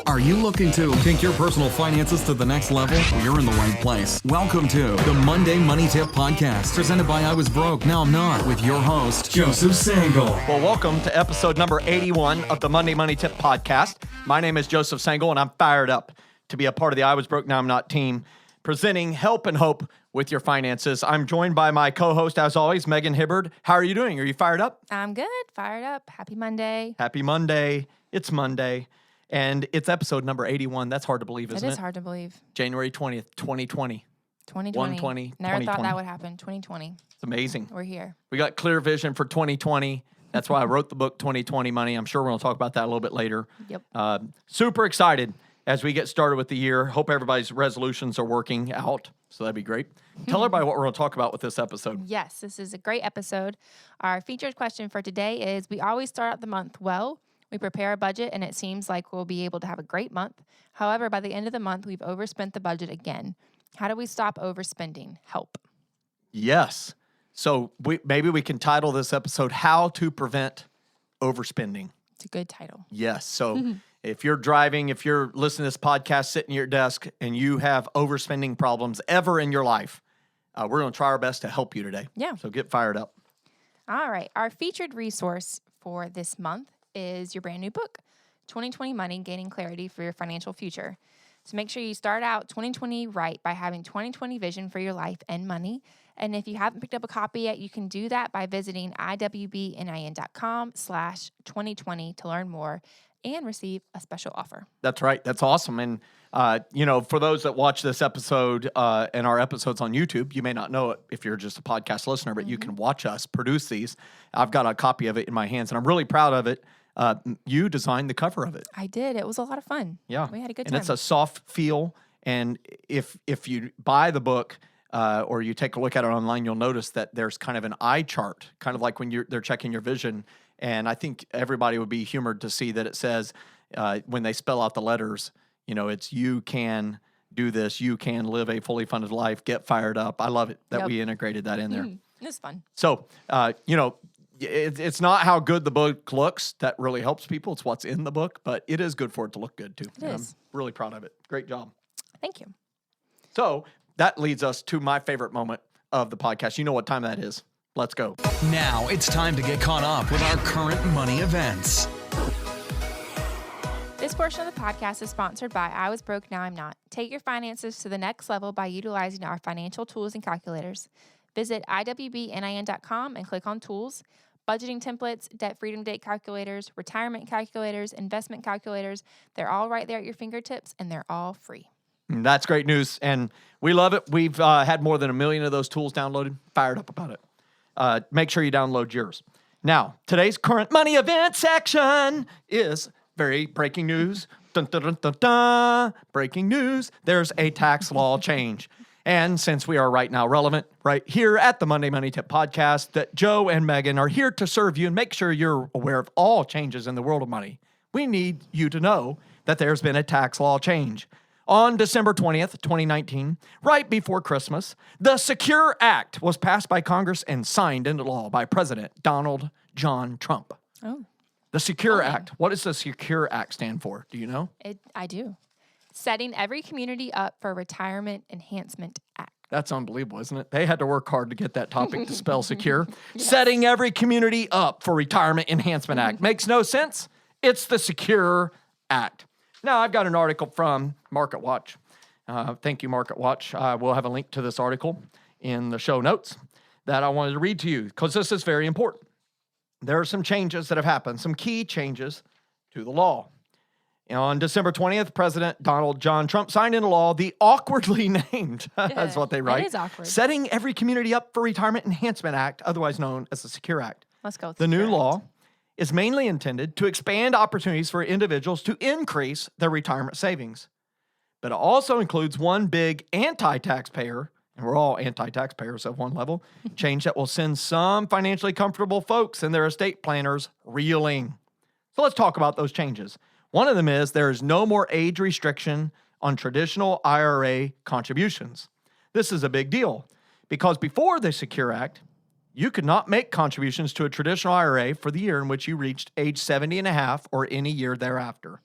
Are you looking to take your personal finances to the next level? Well, you're in the right place. Welcome to the Monday Money Tip Podcast, presented by I Was Broke, Now I'm Not, with your host, Joseph Sangle. Well, welcome to episode number 81 of the Monday Money Tip Podcast. My name is Joseph Sangle, and I'm fired up to be a part of the I Was Broke, Now I'm Not team, presenting help and hope with your finances. I'm joined by my co-host, as always, Megan Hibbard. How are you doing? Are you fired up? I'm good. Fired up. Happy Monday. Happy Monday. It's Monday. And it's episode number 81. That's hard to believe, isn't it? It is hard to believe. January 20th, 2020. 2020. 120. Never thought that would happen. 2020. It's amazing. We're here. We got clear vision for 2020. That's why I wrote the book 2020 Money. I'm sure we're going to talk about that a little bit later. Yep. Super excited as we get started with the year. Hope everybody's resolutions are working out. So that'd be great. Tell everybody what we're going to talk about with this episode. Yes, this is a great episode. Our featured question for today is, we always start out the month well. We prepare a budget, and it seems like we'll be able to have a great month. However, by the end of the month, we've overspent the budget again. How do we stop overspending? Help. Yes. So maybe we can title this episode, How to Prevent Overspending. It's a good title. Yes. So if you're driving, if you're listening to this podcast, sitting at your desk, and you have overspending problems ever in your life, we're going to try our best to help you today. Yeah. So get fired up. All right. Our featured resource for this month is your brand new book, 2020 Money, Gaining Clarity for Your Financial Future. So make sure you start out 2020 right by having 2020 vision for your life and money. And if you haven't picked up a copy yet, you can do that by visiting iwbnin.com/2020 to learn more and receive a special offer. That's right. That's awesome. And, for those that watch this episode and our episodes on YouTube, you may not know it if you're just a podcast listener, but you can watch us produce these. I've got a copy of it in my hands, and I'm really proud of it. You designed the cover of it. I did. It was a lot of fun. Yeah. We had a good time. And it's a soft feel. And if you buy the book or you take a look at it online, you'll notice that there's kind of an eye chart, kind of like when they're checking your vision. And I think everybody would be humored to see that it says, when they spell out the letters, it's you can do this, you can live a fully funded life, get fired up. I love it that we integrated that in there. It was fun. So, it's not how good the book looks that really helps people. It's what's in the book, but it is good for it to look good too. It is. I'm really proud of it. Great job. Thank you. So that leads us to my favorite moment of the podcast. You know what time that is. Let's go. Now it's time to get caught up with our current money events. This portion of the podcast is sponsored by I Was Broke, Now I'm Not. Take your finances to the next level by utilizing our financial tools and calculators. Visit iwbnin.com and click on Tools. Budgeting templates, debt freedom date calculators, retirement calculators, investment calculators, they're all right there at your fingertips, and they're all free. That's great news, and we love it. We've had more than 1 million of those tools downloaded. Fired up about it. Make sure you download yours. Now, today's current money event section is very breaking news. Dun, dun, dun, dun, dun. Breaking news. There's a tax law change. And since we are right now relevant right here at the Monday Money Tip Podcast, that Joe and Megan are here to serve you and make sure you're aware of all changes in the world of money, we need you to know that there's been a tax law change. On December 20th, 2019, right before Christmas, the Secure Act was passed by Congress and signed into law by President Donald John Trump. Oh. The Secure Act. What does the Secure Act stand for? Do you know? I do. Setting every community up for Retirement Enhancement Act. That's unbelievable, isn't it? They had to work hard to get that topic to spell secure. Yes. Setting every community up for Retirement Enhancement Act. Makes no sense. It's the Secure Act. Now, I've got an article from MarketWatch. Thank you, MarketWatch. We'll have a link to this article in the show notes that I wanted to read to you because this is very important. There are some changes that have happened, some key changes to the law. On December 20th, President Donald John Trump signed into law the awkwardly named, that's what they write, it is awkward. Setting Every Community Up for Retirement Enhancement Act, otherwise known as the Secure Act. Let's go with the new Secure law Act. is mainly intended to expand opportunities for individuals to increase their retirement savings. But it also includes one big anti-taxpayer, and we're all anti-taxpayers at one level, change that will send some financially comfortable folks and their estate planners reeling. So let's talk about those changes. One of them is there is no more age restriction on traditional IRA contributions. This is a big deal because before the Secure Act, you could not make contributions to a traditional IRA for the year in which you reached age 70 and a half or any year thereafter.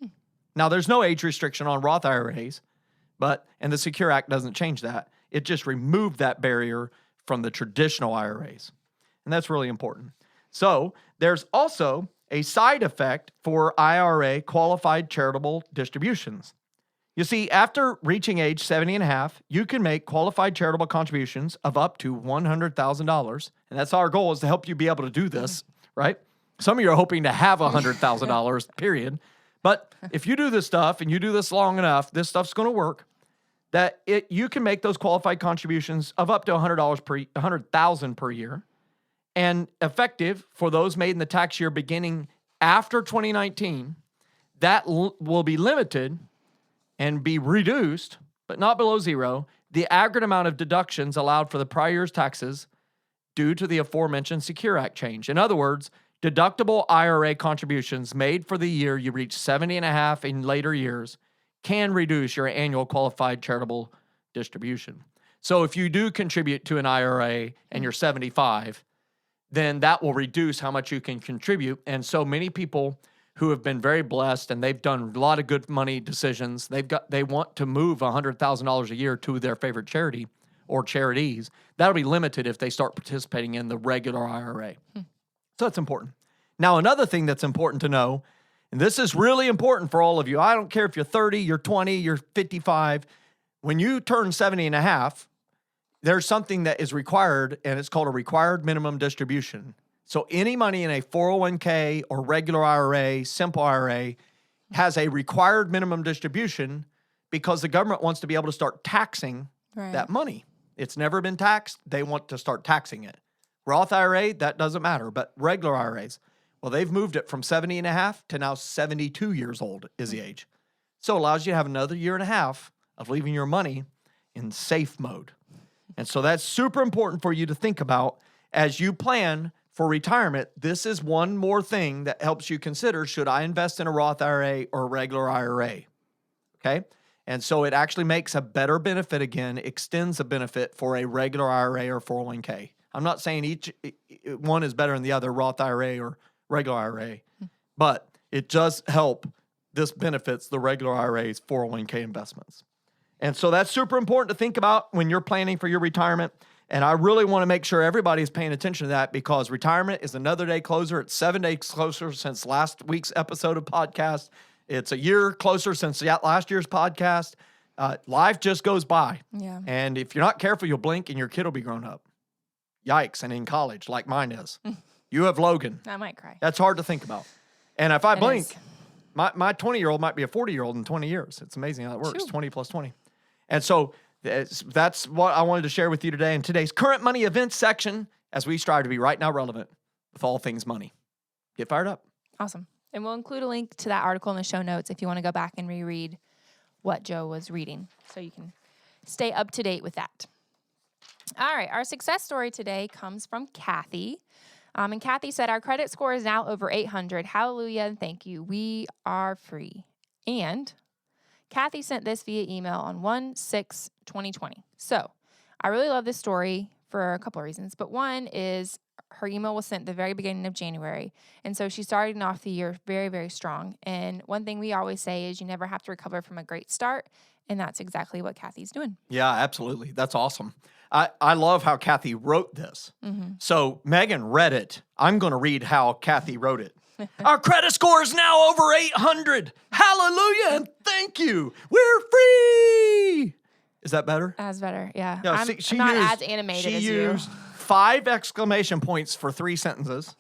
Now, there's no age restriction on Roth IRAs, and the Secure Act doesn't change that. It just removed that barrier from the traditional IRAs. And that's really important. So there's also a side effect for IRA qualified charitable distributions. You see, after reaching age 70 and a half, you can make qualified charitable contributions of up to $100,000. And that's our goal, is to help you be able to do this, right? Some of you are hoping to have $100,000, period. But if you do this stuff and you do this long enough, this stuff's going to work. You can make those qualified contributions of up to $100,000 per year, and effective for those made in the tax year beginning after 2019. That will be limited and be reduced, but not below zero, the aggregate amount of deductions allowed for the prior year's taxes due to the aforementioned Secure Act change. In other words, deductible IRA contributions made for the year you reach 70 and a half in later years can reduce your annual qualified charitable distribution. So if you do contribute to an IRA and you're 75, then that will reduce how much you can contribute. And so many people who have been very blessed and they've done a lot of good money decisions, they want to move $100,000 a year to their favorite charity or charities. That'll be limited if they start participating in the regular IRA. So that's important. Now, another thing that's important to know, and this is really important for all of you. I don't care if you're 30, you're 20, you're 55. When you turn 70 and a half, there's something that is required, and it's called a required minimum distribution. So any money in a 401k or regular IRA, simple IRA, has a required minimum distribution because the government wants to be able to start taxing that money. It's never been taxed. They want to start taxing it. Roth IRA, that doesn't matter, but regular IRAs, well, they've moved it from 70 and a half to now 72 years old is the age. So it allows you to have another year and a half of leaving your money in safe mode. And so that's super important for you to think about as you plan for retirement. This is one more thing that helps you consider, should I invest in a Roth IRA or a regular IRA? Okay? And so it actually makes a better benefit again, extends a benefit for a regular IRA or 401k. I'm not saying each one is better than the other, Roth IRA or regular IRA, but it does help. This benefits the regular IRA's 401k investments. And so that's super important to think about when you're planning for your retirement. And I really want to make sure everybody's paying attention to that, because retirement is another day closer. It's 7 days closer since last week's episode of podcast. It's a year closer since last year's podcast. Life just goes by. Yeah. And if you're not careful, you'll blink and your kid will be grown up. Yikes. And in college, like mine is. You have Logan. I might cry. That's hard to think about. And if I blink, my 20-year-old might be a 40-year-old in 20 years. It's amazing how it works. 20 plus 20. And so that's what I wanted to share with you today in today's current money events section, as we strive to be right now relevant with all things money. Get fired up. Awesome. And we'll include a link to that article in the show notes if you want to go back and reread what Joe was reading, so you can stay up to date with that. All right. Our success story today comes from Kathy. And Kathy said, our credit score is now over 800. Hallelujah and thank you. We are free. And Kathy sent this via email on 1/6/2020. So I really love this story for a couple of reasons. But one is her email was sent the very beginning of January. And so she's starting off the year very, very strong. And one thing we always say is you never have to recover from a great start. And that's exactly what Kathy's doing. Yeah, absolutely. That's awesome. I love how Kathy wrote this. Mm-hmm. So Megan read it. I'm going to read how Kathy wrote it. Our credit score is now over 800. Hallelujah and thank you. We're free. Is that better? That's better, yeah. No, I'm not as animated as you. She used 5 exclamation points for 3 sentences.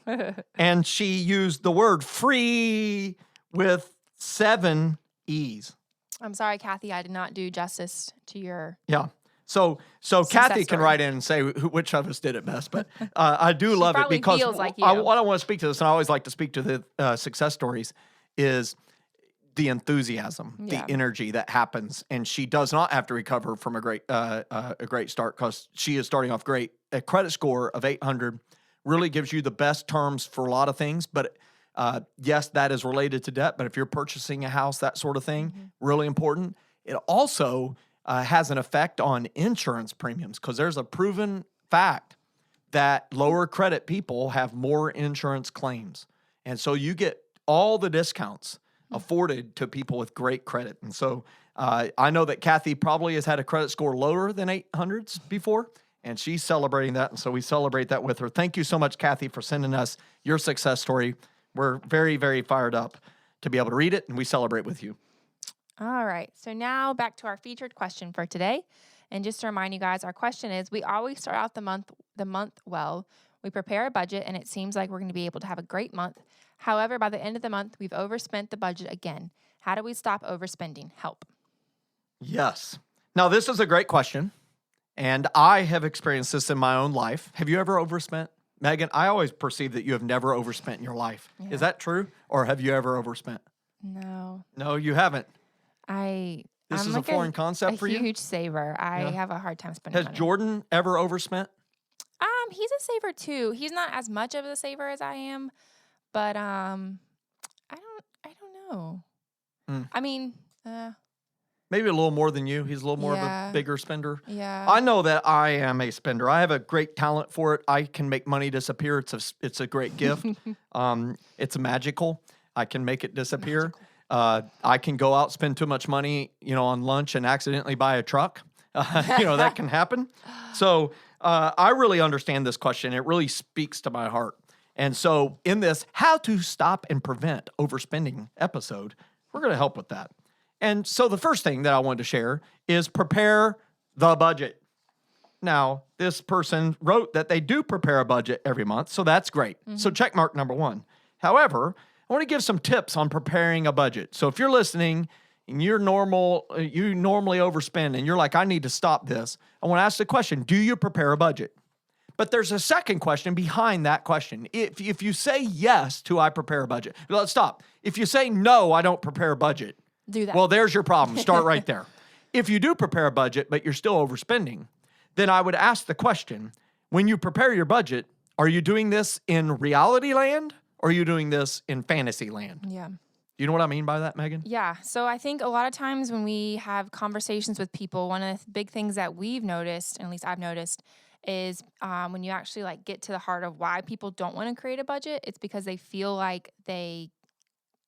And she used the word free with 7 E's. I'm sorry, Kathy, I did not do justice to your... Yeah. So Kathy can write in and say which of us did it best, but I do love it because like what I want to speak to this, and I always like to speak to the success stories, is the enthusiasm, the energy that happens, and she does not have to recover from a great start because she is starting off great. A credit score of 800 really gives you the best terms for a lot of things, but yes, that is related to debt. But if you're purchasing a house, that sort of thing, really important. It also has an effect on insurance premiums because there's a proven fact that lower credit people have more insurance claims. And so you get all the discounts afforded to people with great credit. And so I know that Kathy probably has had a credit score lower than 800s before, and she's celebrating that. And so we celebrate that with her. Thank you so much, Kathy, for sending us your success story. We're very, very fired up to be able to read it, and we celebrate with you. All right. So now back to our featured question for today. And just to remind you guys, our question is, we always start out the month well. We prepare a budget, and it seems like we're going to be able to have a great month. However, by the end of the month, we've overspent the budget again. How do we stop overspending? Help. Yes. Now, this is a great question, and I have experienced this in my own life. Have you ever overspent? Megan, I always perceive that you have never overspent in your life. Yeah. Is that true? Or have you ever overspent? No. No, you haven't. This is a foreign concept for you? A huge saver. I have a hard time spending Has money. Jordan ever overspent? He's a saver too. He's not as much of a saver as I am, but I don't know. I mean, maybe a little more than you. He's a little more of a Yeah. bigger spender. yeah. I know that I am a spender. I have a great talent for it. I can make money disappear. It's a great gift. It's magical. I can make it disappear. I can go out, spend too much money, on lunch and accidentally buy a truck. That can happen. So I really understand this question. It really speaks to my heart. And so in this how to stop and prevent overspending episode, we're going to help with that. And so the first thing that I wanted to share is prepare the budget. Now, this person wrote that they do prepare a budget every month, so that's great. So check mark number 1. However, I want to give some tips on preparing a budget. So if you're listening and you normally overspend and you're like, I need to stop this, I want to ask the question, do you prepare a budget? But there's a second question behind that question. If you say yes to I prepare a budget, let's stop. If you say no, I don't prepare a budget, Do that. well, there's your problem. Start right there. If you do prepare a budget, but you're still overspending, then I would ask the question, when you prepare your budget, are you doing this in reality land or are you doing this in fantasy land? Yeah. You know what I mean by that, Megan? Yeah. So I think a lot of times when we have conversations with people, one of the big things that we've noticed, and at least I've noticed, is when you actually get to the heart of why people don't want to create a budget, it's because they feel like they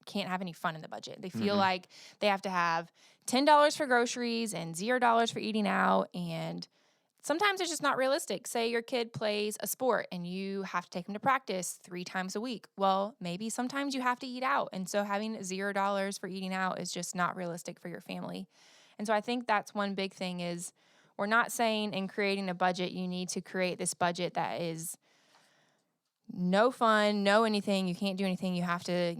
can't have any fun in the budget. They feel like they have to have $10 for groceries and $0 for eating out. And sometimes it's just not realistic. Say your kid plays a sport and you have to take them to practice 3 times a week. Well, maybe sometimes you have to eat out. And so having $0 for eating out is just not realistic for your family. And so I think that's one big thing is we're not saying in creating a budget, you need to create this budget that is no fun, no anything. You can't do anything. You have to,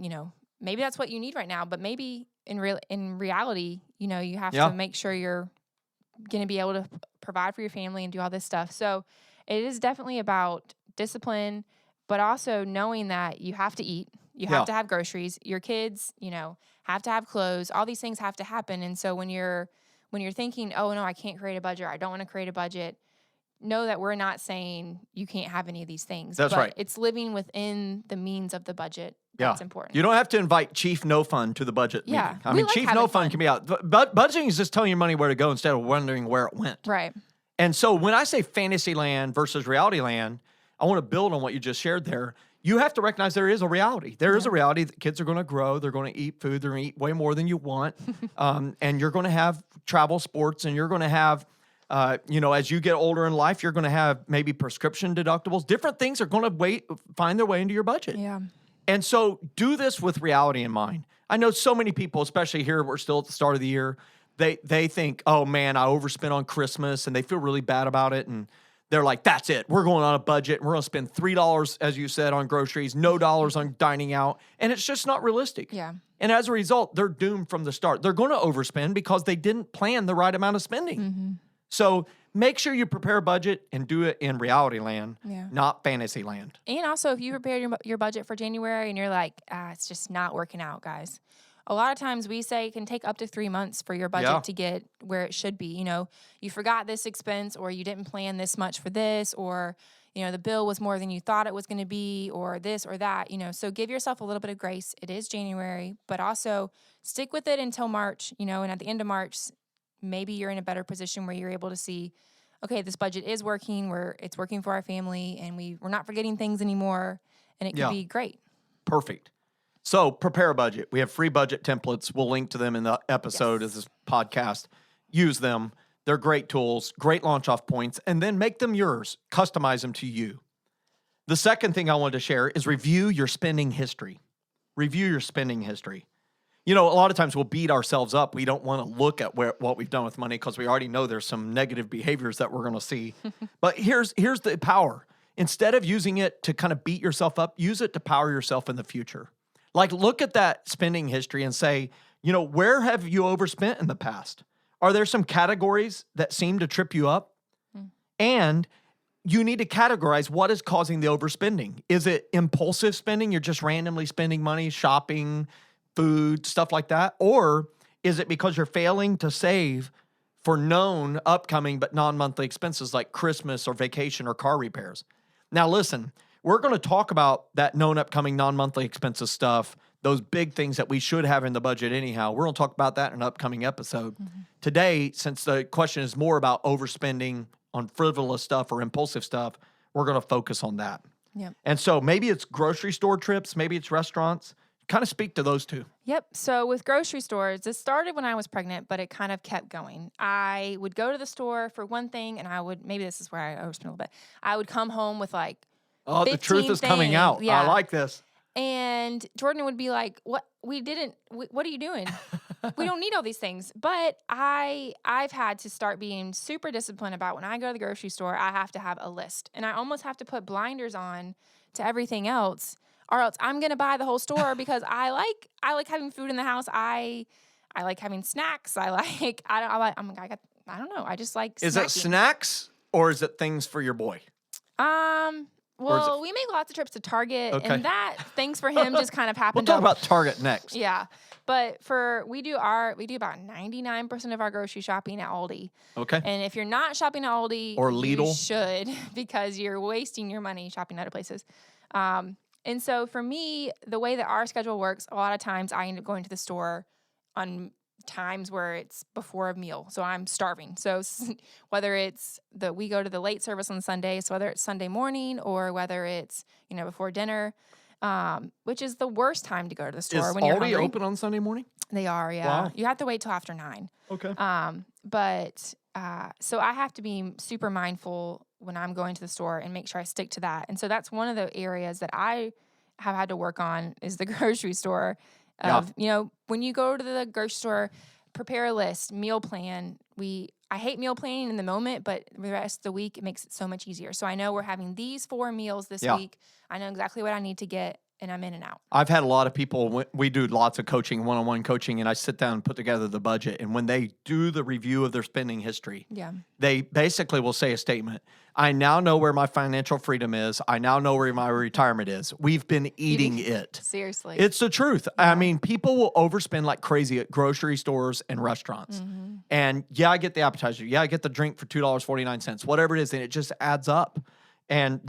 maybe that's what you need right now, but maybe in reality, you have to make sure you're going to be able to provide for your family and do all this stuff. So it is definitely about discipline, but also knowing that you have to eat, you have to have groceries, your kids, have to have clothes, all these things have to happen. And so when you're thinking, oh no, I can't create a budget, or I don't want to create a budget, know that we're not saying you can't have any of these things. That's right. It's living within the means of the budget. That's important. You don't have to invite Chief No Fun to the budget meeting. I mean, Chief No Fun can be out. But budgeting is just telling your money where to go instead of wondering where it went. Right. And so when I say fantasy land versus reality land, I want to build on what you just shared there. You have to recognize there is a reality. There is a reality that kids are going to grow. They're going to eat food. They're going to eat way more than you want. And you're going to have travel sports, and you're going to have, as you get older in life, you're going to have maybe prescription deductibles. Different things are going to find their way into your budget. Yeah. And so do this with reality in mind. I know so many people, especially here, we're still at the start of the year, they think, oh man, I overspent on Christmas, and they feel really bad about it. And they're like, that's it. We're going on a budget. We're going to spend $3, as you said, on groceries, no dollars on dining out. And it's just not realistic. Yeah. And as a result, they're doomed from the start. They're going to overspend because they didn't plan the right amount of spending. So make sure you prepare a budget and do it in reality land, not fantasy land. And also, if you prepared your budget for January and you're like, it's just not working out, guys. A lot of times we say it can take up to 3 months for your budget to get where it should be. You forgot this expense, or you didn't plan this much for this, or, the bill was more than you thought it was going to be, or this or that, So give yourself a little bit of grace. It is January, but also stick with it until March, and at the end of March, maybe you're in a better position where you're able to see, okay, this budget is working, it's working for our family, and we're not forgetting things anymore, and it could be great. Perfect. So prepare a budget. We have free budget templates. We'll link to them in the episode of this podcast. Use them. They're great tools, great launch off points, and then make them yours. Customize them to you. The second thing I wanted to share is review your spending history. Review your spending history. You know, a lot of times we'll beat ourselves up. We don't want to look at what we've done with money because we already know there's some negative behaviors that we're going to see. But here's the power. Instead of using it to kind of beat yourself up, use it to power yourself in the future. Like, look at that spending history and say, you know, where have you overspent in the past? Are there some categories that seem to trip you up? And you need to categorize what is causing the overspending. Is it impulsive spending? You're just randomly spending money, shopping, food, stuff like that? Or is it because you're failing to save for known upcoming but non-monthly expenses like Christmas or vacation or car repairs? Now, listen, we're going to talk about that known upcoming non-monthly expenses stuff, those big things that we should have in the budget anyhow. We're going to talk about that in an upcoming episode. Today, since the question is more about overspending on frivolous stuff or impulsive stuff, we're going to focus on that. Yep. And so maybe it's grocery store trips, maybe it's restaurants. Kind of speak to those two. Yep. So with grocery stores, this started when I was pregnant, but it kind of kept going. I would go to the store for one thing, and maybe this is where I overspend a little bit. I would come home with like, oh, the truth is coming things. out. Yeah. I like this. And Jordan would be like, what are you doing? We don't need all these things. But I've had to start being super disciplined about when I go to the grocery store, I have to have a list. And I almost have to put blinders on to everything else, or else I'm going to buy the whole store because I like having food in the house. I like having snacks. I don't know. I just like Is snacking. it snacks or is it things for your boy? Well, we make lots of trips to Target, Okay. and that, thanks for him, just kind of We'll happened. talk about Target next. Yeah, but we do about 99% of our grocery shopping at Aldi. Okay. And if you're not shopping at Aldi Or Lidl. you should, because you're wasting your money shopping other places. And so for me, the way that our schedule works, a lot of times I end up going to the store on times where it's before a meal, so I'm starving. So whether it's we go to the late service on Sunday, so whether it's Sunday morning or whether it's before dinner, which is the worst time to go to the store Is when you're Aldi hungry. open on Sunday morning? They are, yeah. Wow. You have to wait till after 9. Okay. So I have to be super mindful when I'm going to the store and make sure I stick to that. And so that's one of the areas that I have had to work on is the grocery store. When you go to the grocery store, prepare a list, meal plan. I hate meal planning in the moment, but the rest of the week, it makes it so much easier. So I know we're having these 4 meals this week. I know exactly what I need to get, and I'm in and out. I've had a lot of people, we do lots of coaching, one-on-one coaching, and I sit down and put together the budget. And when they do the review of their spending history, they basically will say a statement. I now know where my financial freedom is. I now know where my retirement is. We've been eating it. Seriously. It's the truth. Yeah. I mean, people will overspend like crazy at grocery stores and restaurants. Mm-hmm. And I get the appetizer. I get the drink for $2.49, whatever it is. And it just adds up. And,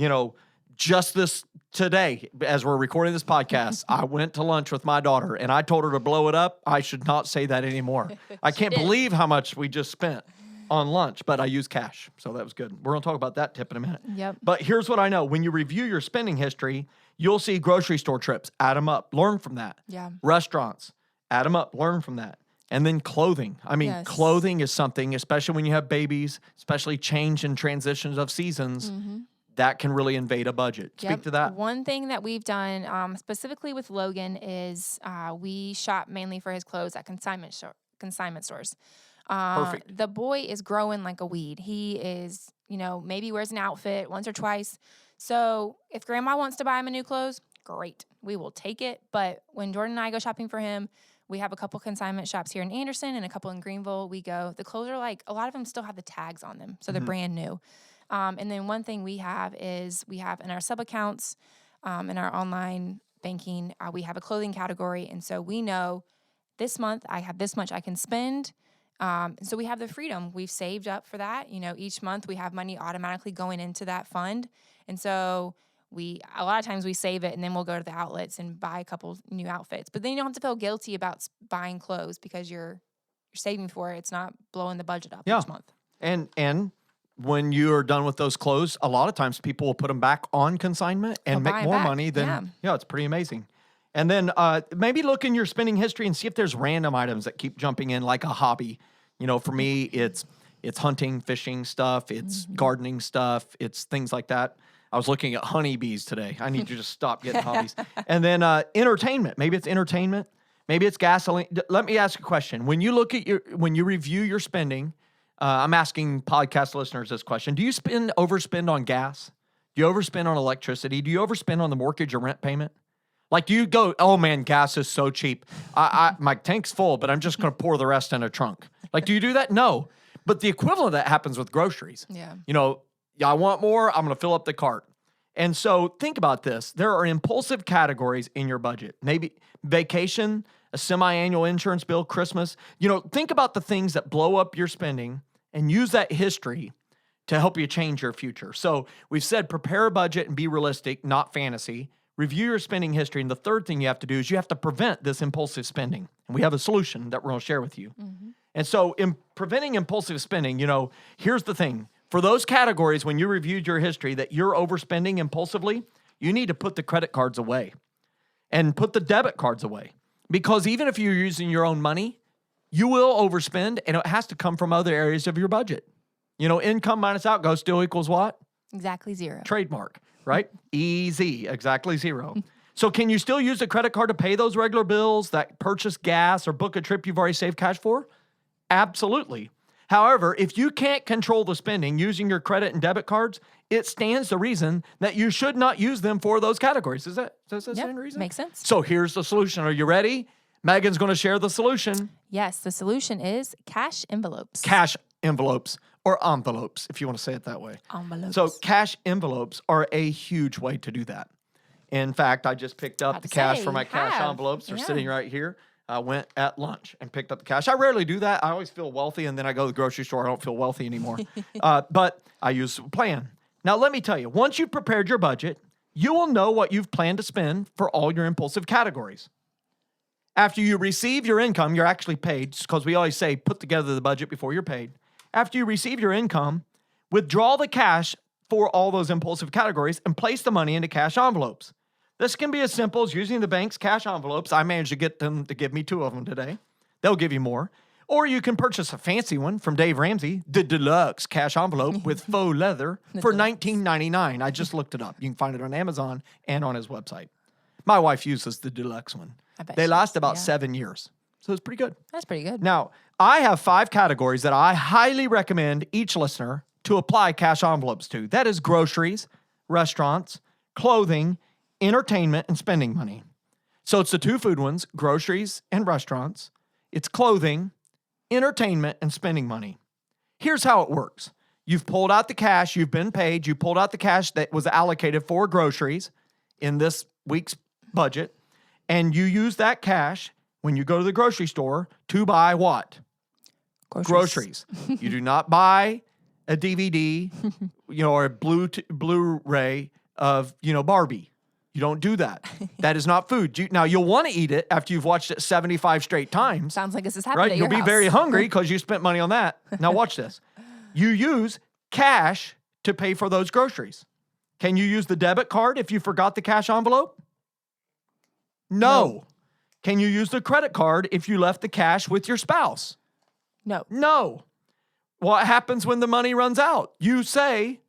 just this today, as we're recording this podcast, I went to lunch with my daughter and I told her to blow it up. I should not say that anymore. I can't believe how much we just spent on lunch, but I used cash. So that was good. We're going to talk about that tip in a minute. Yep. But here's what I know. When you review your spending history, you'll see grocery store trips, add them up, learn from that. Yeah. Restaurants, add them up, learn from that. And then clothing. I mean, clothing is something, especially when you have babies, especially change and transitions of seasons, that can really invade a budget. Speak to that. One thing that we've done specifically with Logan is we shop mainly for his clothes at consignment stores. Perfect. The boy is growing like a weed. He is, maybe wears an outfit once or twice. So if grandma wants to buy him a new clothes, great. We will take it. But when Jordan and I go shopping for him, we have a couple consignment shops here in Anderson and a couple in Greenville. The clothes are a lot of them still have the tags on them. So they're brand new. And then one thing we have in our sub-accounts, in our online banking, we have a clothing category. And so we know this month I have this much I can spend. So we have the freedom. We've saved up for that. Each month we have money automatically going into that fund. And so a lot of times we save it and then we'll go to the outlets and buy a couple new outfits. But then you don't have to feel guilty about buying clothes because you're saving for it. It's not blowing the budget up each month. And when you are done with those clothes, a lot of times people will put them back on consignment and make more money than, it's pretty amazing. And then maybe look in your spending history and see if there's random items that keep jumping in, like a hobby. You know, for me, it's hunting, fishing stuff. It's gardening stuff. It's things like that. I was looking at honeybees today. I need to just stop getting hobbies. And then entertainment. Maybe it's entertainment. Maybe it's gasoline. Let me ask a question. When you when you review your spending, I'm asking podcast listeners this question. Do you overspend on gas? Do you overspend on electricity? Do you overspend on the mortgage or rent payment? Like, do you go, oh man, gas is so cheap. My tank's full, but I'm just going to pour the rest in a trunk. Like, do you do that? No. But the equivalent of that happens with groceries. Yeah. You know, I want more, I'm going to fill up the cart. And so think about this. There are impulsive categories in your budget. Maybe vacation, a semi-annual insurance bill, Christmas. You know, think about the things that blow up your spending and use that history to help you change your future. So we've said prepare a budget and be realistic, not fantasy. Review your spending history. And the third thing you have to do is you have to prevent this impulsive spending. And we have a solution that we're going to share with you. Mm-hmm. And so in preventing impulsive spending, you know, here's the thing. For those categories, when you reviewed your history that you're overspending impulsively, you need to put the credit cards away and put the debit cards away. Because even if you're using your own money, you will overspend, and it has to come from other areas of your budget. You know, income minus outgo still equals what? Exactly zero. Trademark, right? Easy, exactly zero. So can you still use a credit card to pay those regular bills, that purchase gas, or book a trip you've already saved cash for? Absolutely. However, if you can't control the spending using your credit and debit cards, it stands to reason that you should not use them for those categories. Does that stand to reason? Makes sense. So here's the solution. Are you ready? Megan's going to share the solution. Yes, the solution is cash envelopes. Cash envelopes, or envelopes, if you want to say it that way. Envelopes. So cash envelopes are a huge way to do that. In fact, I just picked up the cash for my cash envelopes. They're sitting right here. I went at lunch and picked up the cash. I rarely do that. I always feel wealthy, and then I go to the grocery store. I don't feel wealthy anymore. But I use a plan. Now, let me tell you, once you've prepared your budget, you will know what you've planned to spend for all your impulsive categories. After you receive your income, you're actually paid, because we always say put together the budget before you're paid. After you receive your income, withdraw the cash for all those impulsive categories and place the money into cash envelopes. This can be as simple as using the bank's cash envelopes. I managed to get them to give me 2 of them today. They'll give you more. Or you can purchase a fancy one from Dave Ramsey, the deluxe cash envelope with faux leather for $19.99. I just looked it up. You can find it on Amazon and on his website. My wife uses the deluxe one. They last about 7 years. So it's pretty good. That's pretty good. Now, I have 5 categories that I highly recommend each listener to apply cash envelopes to. That is groceries, restaurants, clothing, entertainment, and spending money. So it's the 2 food ones, groceries and restaurants. It's clothing, entertainment, and spending money. Here's how it works. You've pulled out the cash. You've been paid. You pulled out the cash that was allocated for groceries in this week's budget. And you use that cash when you go to the grocery store to buy what? Groceries. You do not buy a DVD, or a Blu-ray of, Barbie. You don't do that. That is not food. Now, you'll want to eat it after you've watched it 75 straight times. Sounds like this is happening right? at You'll your be house. very hungry because you spent money on that. Now, watch this. You use cash to pay for those groceries. Can you use the debit card if you forgot the cash envelope? No. Can you use the credit card if you left the cash with your spouse? No. What happens when the money runs out? You say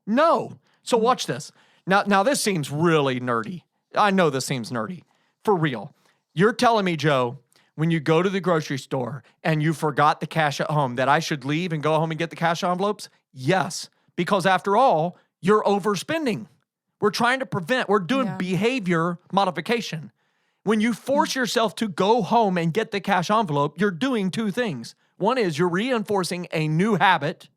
no. So watch this. Now this seems really nerdy. I know this seems nerdy. For real. You're telling me, Joe, when you go to the grocery store and you forgot the cash at home, that I should leave and go home and get the cash envelopes? Yes. Because after all, you're overspending. We're trying to prevent, we're doing behavior modification. When you force yourself to go home and get the cash envelope, you're doing 2 things. One is you're reinforcing a new habit.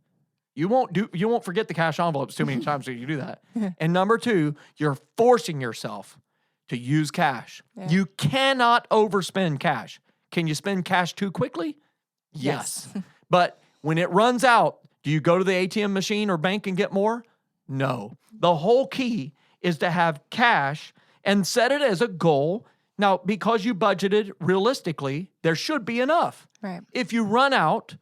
You won't forget the cash envelopes too many times when you do that. And number 2, you're forcing yourself to use cash. Yeah. You cannot overspend cash. Can you spend cash too quickly? Yes. But when it runs out, do you go to the ATM machine or bank and get more? No. The whole key is to have cash and set it as a goal. Now, because you budgeted realistically, there should be enough. Right. If you run out,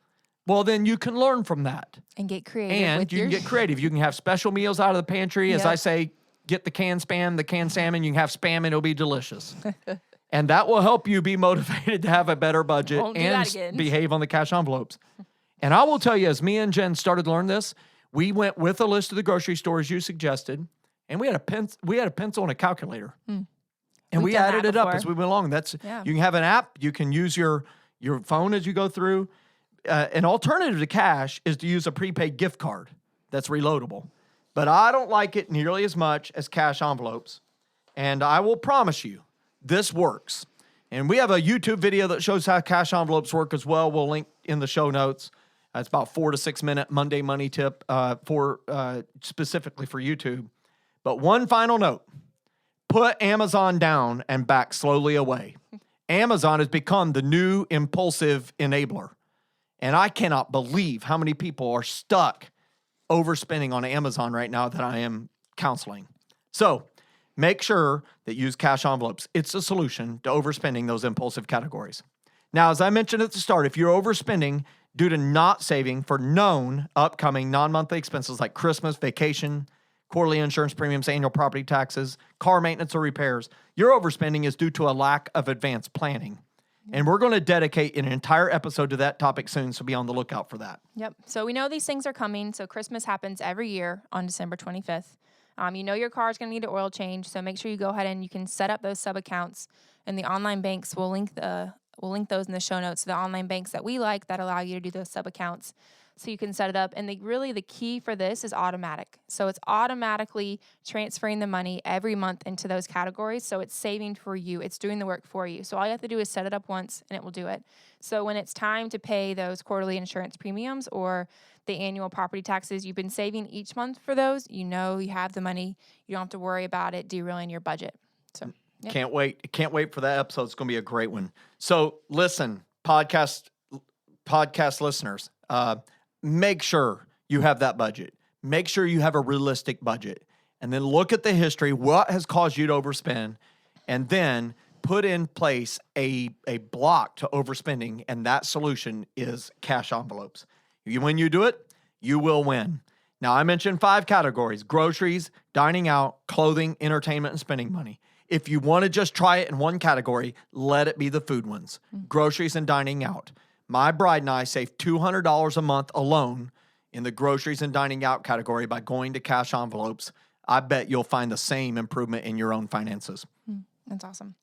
well, then you can learn from that. And get creative. And you can get creative. You can have special meals out of the pantry. As I say, get the canned spam, the canned salmon. You can have spam and it'll be delicious. And that will help you be motivated to have a better budget and behave on the cash envelopes. And I will tell you, as me and Jen started to learn this, we went with a list of the grocery stores you suggested, and we had a pencil and a calculator. And we added it up as we went along. You can have an app. You can use your phone as you go through. An alternative to cash is to use a prepaid gift card that's reloadable. But I don't like it nearly as much as cash envelopes. And I will promise you, this works. And we have a YouTube video that shows how cash envelopes work as well. We'll link in the show notes. It's about 4 to 6 minute Monday money tip specifically for YouTube. But one final note, put Amazon down and back slowly away. Amazon has become the new impulsive enabler. And I cannot believe how many people are stuck overspending on Amazon right now that I am counseling. So make sure that you use cash envelopes. It's a solution to overspending those impulsive categories. Now, as I mentioned at the start, if you're overspending due to not saving for known upcoming non-monthly expenses like Christmas, vacation, quarterly insurance premiums, annual property taxes, car maintenance or repairs, your overspending is due to a lack of advanced planning. And we're going to dedicate an entire episode to that topic soon, so be on the lookout for that. Yep. So we know these things are coming. So Christmas happens every year on December 25th. You know your car is going to need an oil change, so make sure you go ahead and you can set up those sub-accounts. And the online banks, we'll link those in the show notes, the online banks that we like that allow you to do those sub-accounts. So you can set it up. And the key for this is automatic. So it's automatically transferring the money every month into those categories. So it's saving for you. It's doing the work for you. So all you have to do is set it up once and it will do it. So when it's time to pay those quarterly insurance premiums or the annual property taxes you've been saving each month for those, you know you have the money. You don't have to worry about it derailing your budget. So yeah. Can't wait for that episode. It's going to be a great one. So listen, podcast listeners, make sure you have that budget. Make sure you have a realistic budget. And then look at the history, what has caused you to overspend, and then put in place a block to overspending, and that solution is cash envelopes. When you do it, you will win. Now, I mentioned 5 categories: groceries, dining out, clothing, entertainment, and spending money. If you want to just try it in one category, let it be the food ones, groceries and dining out. My bride and I save $200 a month alone in the groceries and dining out category by going to cash envelopes. I bet you'll find the same improvement in your own finances. That's awesome.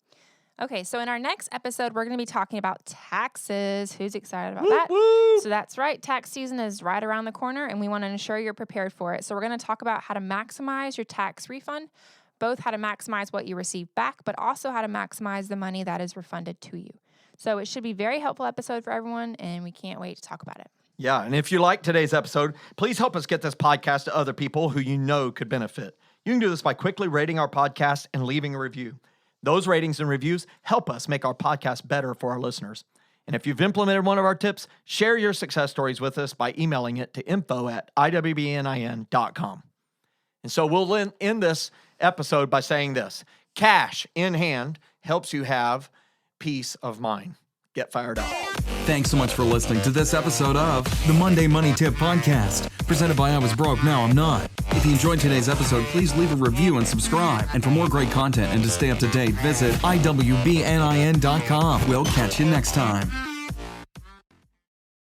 Okay, so in our next episode, we're going to be talking about taxes. Who's excited about that? Woo! So that's right. Tax season is right around the corner, and we want to ensure you're prepared for it. So we're going to talk about how to maximize your tax refund, both how to maximize what you receive back, but also how to maximize the money that is refunded to you. So it should be a very helpful episode for everyone, and we can't wait to talk about it. Yeah, and if you like today's episode, please help us get this podcast to other people who you know could benefit. You can do this by quickly rating our podcast and leaving a review. Those ratings and reviews help us make our podcast better for our listeners. And if you've implemented one of our tips, share your success stories with us by emailing it to info@iwbnin.com. And so we'll end this episode by saying this: cash in hand helps you have peace of mind. Get fired up. Thanks so much for listening to this episode of the Monday Money Tip Podcast, presented by I Was Broke, Now I'm Not. If you enjoyed today's episode, please leave a review and subscribe. And for more great content and to stay up to date, visit iwbnin.com. We'll catch you next time.